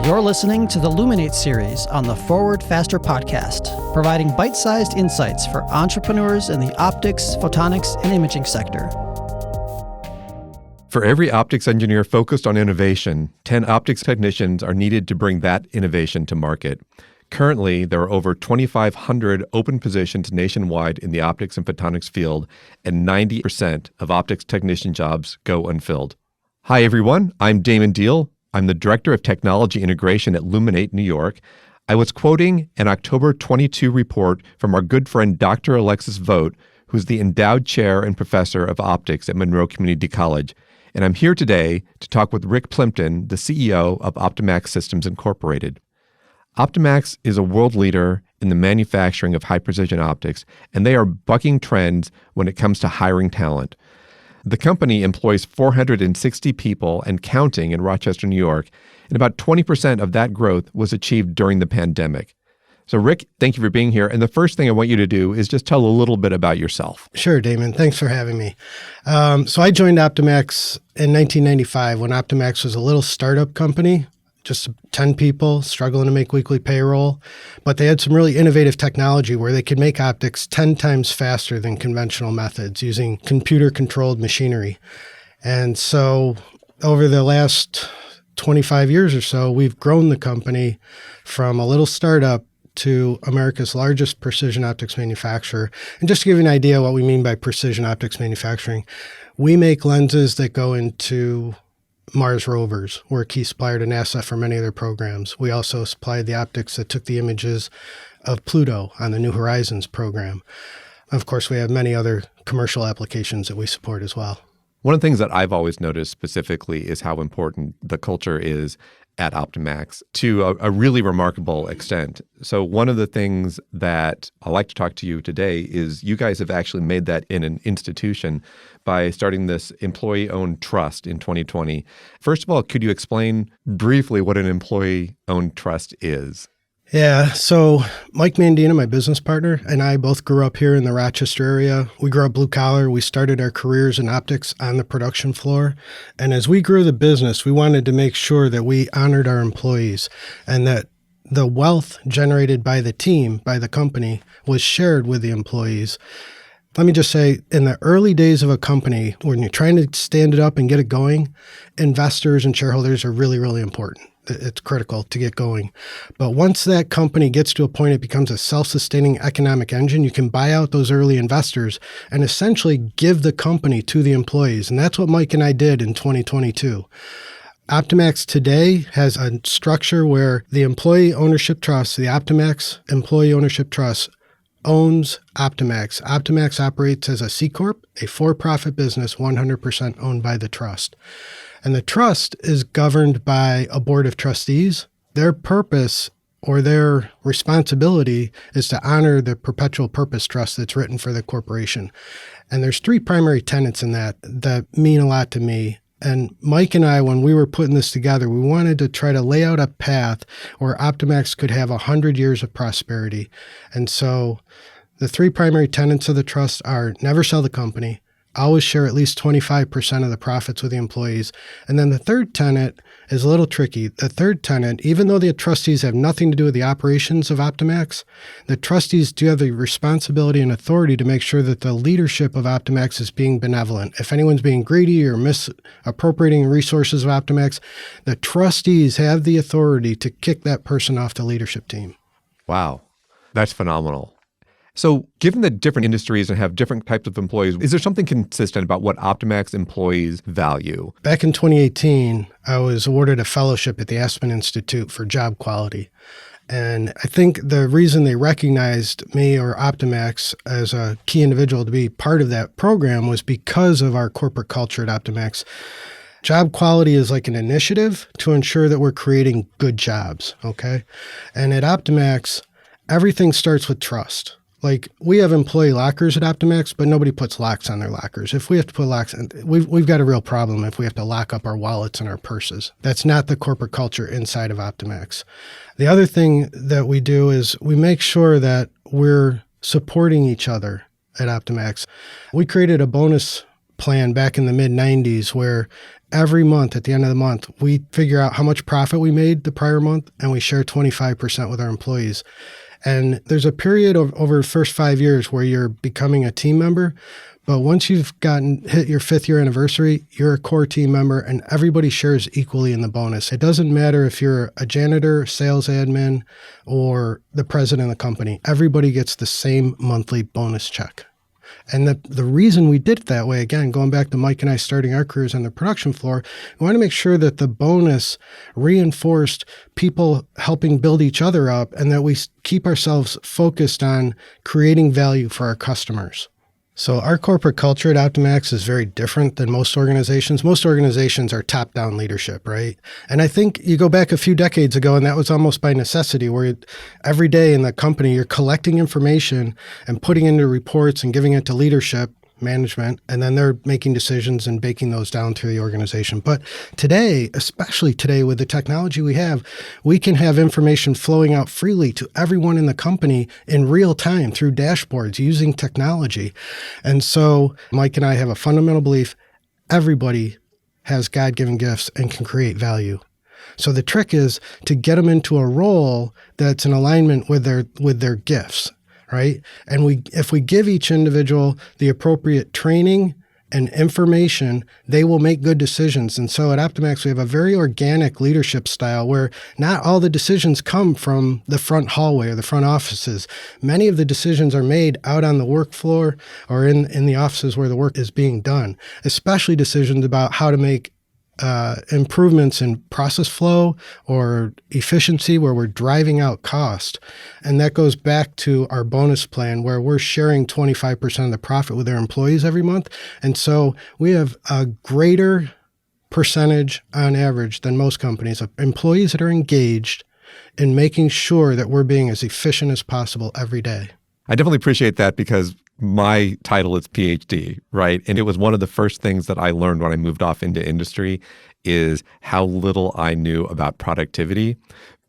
You're listening to the Luminate series on the Forward Faster podcast, providing bite-sized insights for entrepreneurs in the optics, photonics, and imaging sector. For every optics engineer focused on innovation, 10 optics technicians are needed to bring that innovation to market. Currently, there are over 2,500 open positions nationwide in the optics and photonics field, and 90% of optics technician jobs go unfilled. Hi, everyone. I'm Damon Diehl. I'm the Director of Technology Integration at Luminate, New York. I was quoting an October 22 report from our good friend Dr. Alexis Vogt, who's the Endowed Chair and Professor of Optics at Monroe Community College. And I'm here today to talk with Rick Plympton, the CEO of Optimax Systems Incorporated. Optimax is a world leader in the manufacturing of high-precision optics, and they are bucking trends when it comes to hiring talent. The company employs 460 people and counting in Rochester, New York, and about 20% of that growth was achieved during the pandemic. So Rick, thank you for being here. And the first thing I want you to do is just tell a little bit about yourself. Sure, Damon. Thanks for having me. So I joined Optimax in 1995 when Optimax was a little startup company, just 10 people struggling to make weekly payroll. But they had some really innovative technology where they could make optics 10 times faster than conventional methods using computer-controlled machinery. And so over the last 25 years or so, we've grown the company from a little startup to America's largest precision optics manufacturer. And just to give you an idea what we mean by precision optics manufacturing, we make lenses that go into Mars rovers. We're a key supplier to NASA for many of their programs. We also supplied the optics that took the images of Pluto on the New Horizons program. Of course, we have many other commercial applications that we support as well. One of the things that I've always noticed specifically is how important the culture is at Optimax to a really remarkable extent. So one of the things that I like to talk to you today is you guys have actually made that in an institution by starting this employee-owned trust in 2020. First of all, could you explain briefly what an employee-owned trust is? Yeah, so Mike Mandina, my business partner, and I both grew up here in the Rochester area. We grew up blue collar. We started our careers in optics on the production floor. And as we grew the business, we wanted to make sure that we honored our employees and that the wealth generated by the team, by the company, was shared with the employees. Let me just say, in the early days of a company, when you're trying to stand it up and get it going, investors and shareholders are really, really important. It's critical to get going. But once that company gets to a point it becomes a self-sustaining economic engine, you can buy out those early investors and essentially give the company to the employees. And that's what Mike and I did in 2022. Optimax today has a structure where the employee ownership trust, the Optimax employee ownership trust, owns Optimax. Optimax operates as a C Corp, a for-profit business 100% owned by the trust. And the trust is governed by a board of trustees. Their purpose or their responsibility is to honor the perpetual purpose trust that's written for the corporation. And there's three primary tenets in that mean a lot to me. And Mike and I, when we were putting this together, we wanted to try to lay out a path where Optimax could have 100 years of prosperity. And so the three primary tenets of the trust are never sell the company, always share at least 25% of the profits with the employees. And then the third tenet is a little tricky. The third tenet, even though the trustees have nothing to do with the operations of Optimax, the trustees do have the responsibility and authority to make sure that the leadership of Optimax is being benevolent. If anyone's being greedy or misappropriating resources of Optimax, the trustees have the authority to kick that person off the leadership team. Wow, that's phenomenal. So given that different industries and have different types of employees, is there something consistent about what Optimax employees value? Back in 2018, I was awarded a fellowship at the Aspen Institute for job quality. And I think the reason they recognized me or Optimax as a key individual to be part of that program was because of our corporate culture at Optimax. Job quality is like an initiative to ensure that we're creating good jobs, okay? And at Optimax, everything starts with trust. Like, we have employee lockers at Optimax, but nobody puts locks on their lockers. If we have to put locks, we've got a real problem if we have to lock up our wallets and our purses. That's not the corporate culture inside of Optimax. The other thing that we do is we make sure that we're supporting each other at Optimax. We created a bonus plan back in the mid-90s where every month at the end of the month, we figure out how much profit we made the prior month and we share 25% with our employees. And there's a period of over the first 5 years where you're becoming a team member. But once you've hit your 5th year anniversary, you're a core team member and everybody shares equally in the bonus. It doesn't matter if you're a janitor, sales admin, or the president of the company. Everybody gets the same monthly bonus check. And the reason we did it that way, again, going back to Mike and I starting our careers on the production floor, we want to make sure that the bonus reinforced people helping build each other up and that we keep ourselves focused on creating value for our customers. So our corporate culture at Optimax is very different than most organizations. Most organizations are top-down leadership, right? And I think you go back a few decades ago, and that was almost by necessity, where every day in the company, you're collecting information and putting into reports and giving it to leadership, management, and then they're making decisions and baking those down through the organization. But today, especially today with the technology we can have information flowing out freely to everyone in the company in real time through dashboards using technology. And so Mike and I have a fundamental belief everybody has God-given gifts and can create value. So the trick is to get them into a role that's in alignment with their gifts. Right? And if we give each individual the appropriate training and information, they will make good decisions. And so at Optimax, we have a very organic leadership style where not all the decisions come from the front hallway or the front offices. Many of the decisions are made out on the work floor or in the offices where the work is being done, especially decisions about how to make improvements in process flow or efficiency where we're driving out cost. And that goes back to our bonus plan where we're sharing 25% of the profit with our employees every month. And so we have a greater percentage on average than most companies of employees that are engaged in making sure that we're being as efficient as possible every day. I definitely appreciate that because my title is PhD, right? And it was one of the first things that I learned when I moved off into industry is how little I knew about productivity,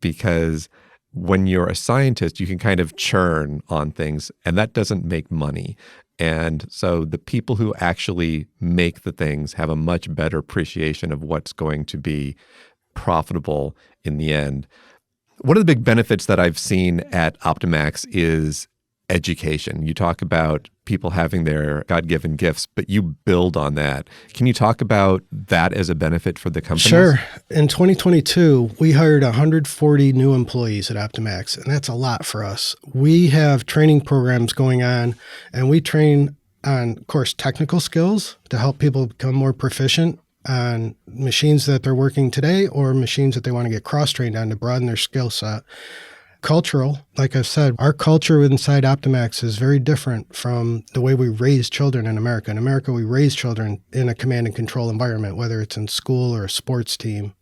because when you're a scientist, you can kind of churn on things and that doesn't make money. And so the people who actually make the things have a much better appreciation of what's going to be profitable in the end. One of the big benefits that I've seen at Optimax is education. You talk about people having their God-given gifts, but you build on that. Can you talk about that as a benefit for the company? Sure. In 2022, we hired 140 new employees at Optimax, and that's a lot for us. We have training programs going on, and we train on, of course, technical skills to help people become more proficient on machines that they're working today or machines that they want to get cross-trained on to broaden their skill set. Cultural, like I've said, our culture inside Optimax is very different from the way we raise children in America. In America, we raise children in a command and control environment, whether it's in school or a sports team.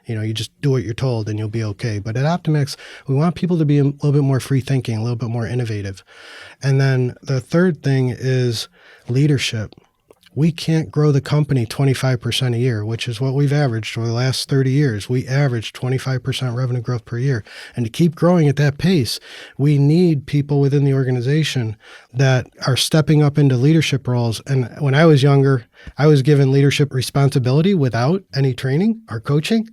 You just do what you're told and you'll be okay. But at Optimax, we want people to be a little bit more free thinking, a little bit more innovative. And then the third thing is leadership. We can't grow the company 25% a year, which is what we've averaged over the last 30 years. We averaged 25% revenue growth per year. And to keep growing at that pace, we need people within the organization that are stepping up into leadership roles. And when I was younger, I was given leadership responsibility without any training or coaching.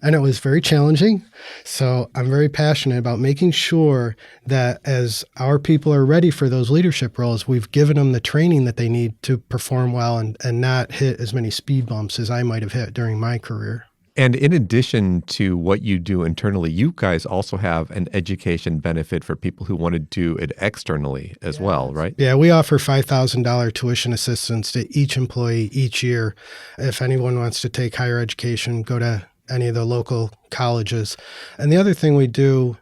And it was very challenging. So I'm very passionate about making sure that as our people are ready for those leadership roles, we've given them the training that they need to perform well and not hit as many speed bumps as I might have hit during my career. And in addition to what you do internally, you guys also have an education benefit for people who want to do it externally as well, right? Yeah, we offer $5,000 tuition assistance to each employee each year. If anyone wants to take higher education, go to any of the local colleges. And the other thing we do,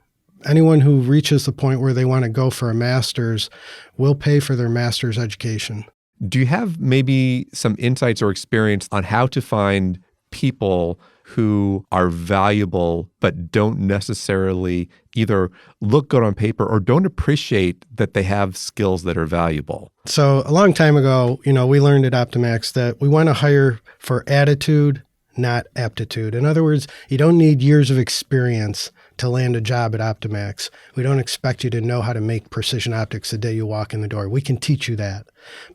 anyone who reaches the point where they want to go for a master's, we'll pay for their master's education. Do you have maybe some insights or experience on how to find people who are valuable but don't necessarily either look good on paper or don't appreciate that they have skills that are valuable? So a long time ago, we learned at Optimax that we want to hire for attitude, not aptitude. In other words, you don't need years of experience to land a job at Optimax. We don't expect you to know how to make precision optics the day you walk in the door. We can teach you that.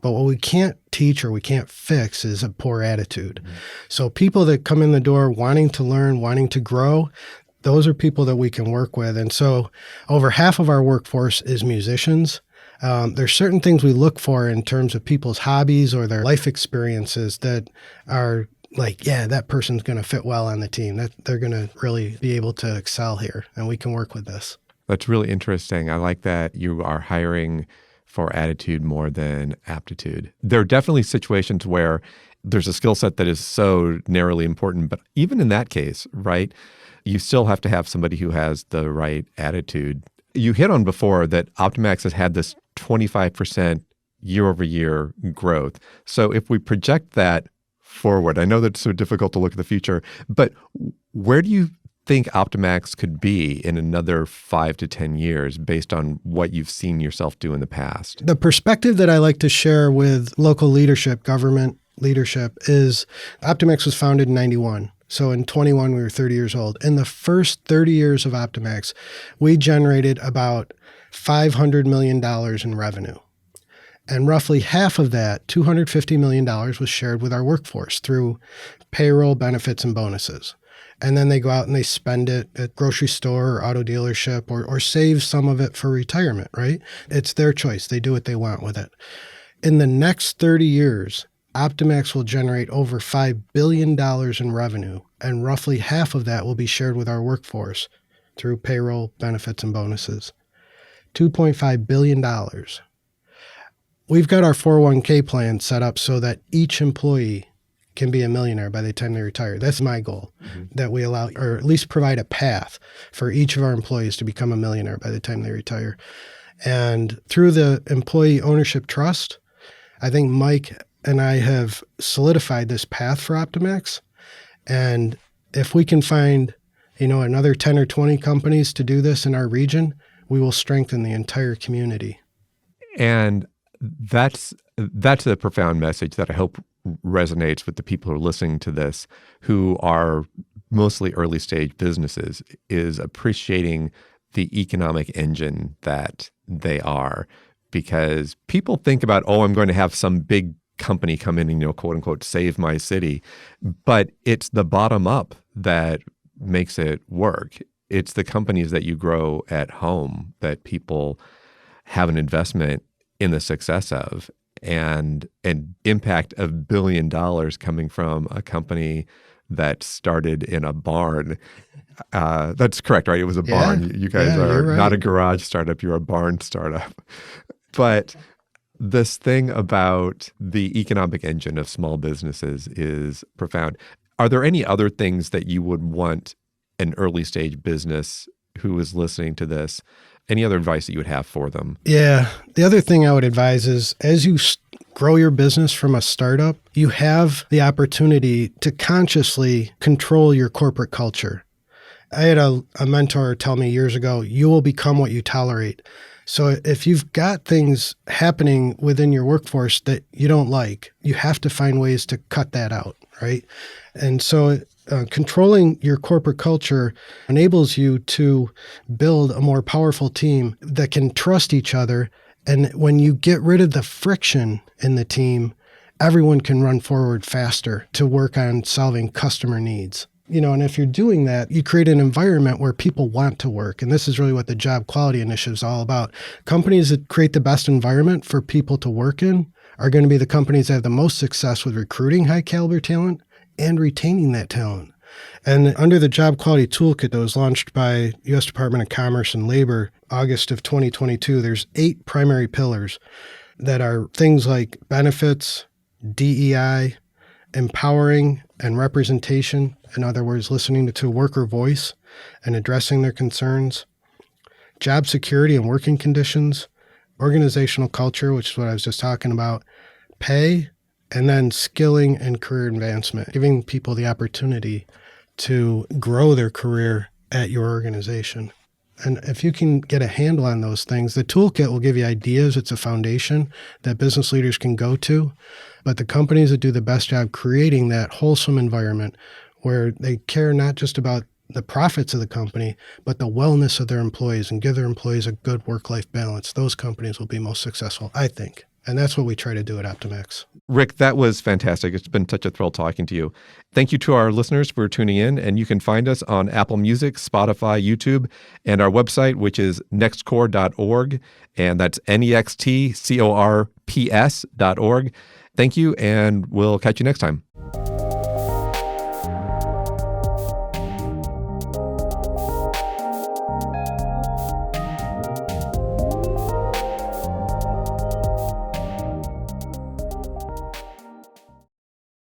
But what we can't teach or we can't fix is a poor attitude. Mm-hmm. So people that come in the door wanting to learn, wanting to grow, those are people that we can work with. And so over half of our workforce is musicians. There's certain things we look for in terms of people's hobbies or their life experiences that are like, yeah, that person's going to fit well on the team. That they're going to really be able to excel here, and we can work with this. That's really interesting. I like that you are hiring for attitude more than aptitude. There are definitely situations where there's a skill set that is so narrowly important, but even in that case, right, you still have to have somebody who has the right attitude. You hit on before that Optimax has had this 25% year-over-year growth. So if we project that forward, I know that's so difficult to look at the future, but where do you think Optimax could be in another 5 to 10 years based on what you've seen yourself do in the past? The perspective that I like to share with local leadership, government leadership, is Optimax was founded in 91. So in 21, we were 30 years old. In the first 30 years of Optimax, we generated about $500 million in revenue. And roughly half of that, $250 million, was shared with our workforce through payroll, benefits, and bonuses. And then they go out and they spend it at grocery store or auto dealership or save some of it for retirement, right? It's their choice. They do what they want with it. In the next 30 years, Optimax will generate over $5 billion in revenue, and roughly half of that will be shared with our workforce through payroll, benefits, and bonuses. $2.5 billion. We've got our 401k plan set up so that each employee can be a millionaire by the time they retire. That's my goal, that we allow, or at least provide a path for each of our employees to become a millionaire by the time they retire. And through the employee ownership trust, I think Mike and I have solidified this path for Optimax. And if we can find, another 10 or 20 companies to do this in our region, we will strengthen the entire community. And that's a profound message that I hope resonates with the people who are listening to this, who are mostly early stage businesses, is appreciating the economic engine that they are. Because people think about, I'm going to have some big company come in and, quote unquote, save my city. But it's the bottom up that makes it work. It's the companies that you grow at home that people have an investment in the success of, and an impact of $1 billion coming from a company that started in a barn. That's correct, right? It was a barn. You guys are right. Not a garage startup, you're a barn startup. But this thing about the economic engine of small businesses is profound. Are there any other things that you would want an early stage business who is listening to this, any other advice that you would have for them? Yeah. The other thing I would advise is, as you grow your business from a startup, you have the opportunity to consciously control your corporate culture. I had a mentor tell me years ago, you will become what you tolerate. So if you've got things happening within your workforce that you don't like, you have to find ways to cut that out, right? And so controlling your corporate culture enables you to build a more powerful team that can trust each other. And when you get rid of the friction in the team, everyone can run forward faster to work on solving customer needs. And if you're doing that, you create an environment where people want to work. And this is really what the Job Quality Initiative is all about. Companies that create the best environment for people to work in are going to be the companies that have the most success with recruiting high caliber talent and retaining that talent. And under the Job Quality Toolkit that was launched by U.S. Department of Commerce and Labor, August of 2022, there's 8 primary pillars that are things like benefits, DEI, empowering and representation. In other words, listening to worker voice and addressing their concerns, job security and working conditions, organizational culture, which is what I was just talking about, pay, and then skilling and career advancement, giving people the opportunity to grow their career at your organization. And if you can get a handle on those things, the toolkit will give you ideas. It's a foundation that business leaders can go to. But the companies that do the best job creating that wholesome environment where they care not just about the profits of the company, but the wellness of their employees and give their employees a good work-life balance. Those companies will be most successful, I think. And that's what we try to do at Optimax. Rick, that was fantastic. It's been such a thrill talking to you. Thank you to our listeners for tuning in. And you can find us on Apple Music, Spotify, YouTube, and our website, which is nextcore.org. And that's nextcorps.org. Thank you, and we'll catch you next time.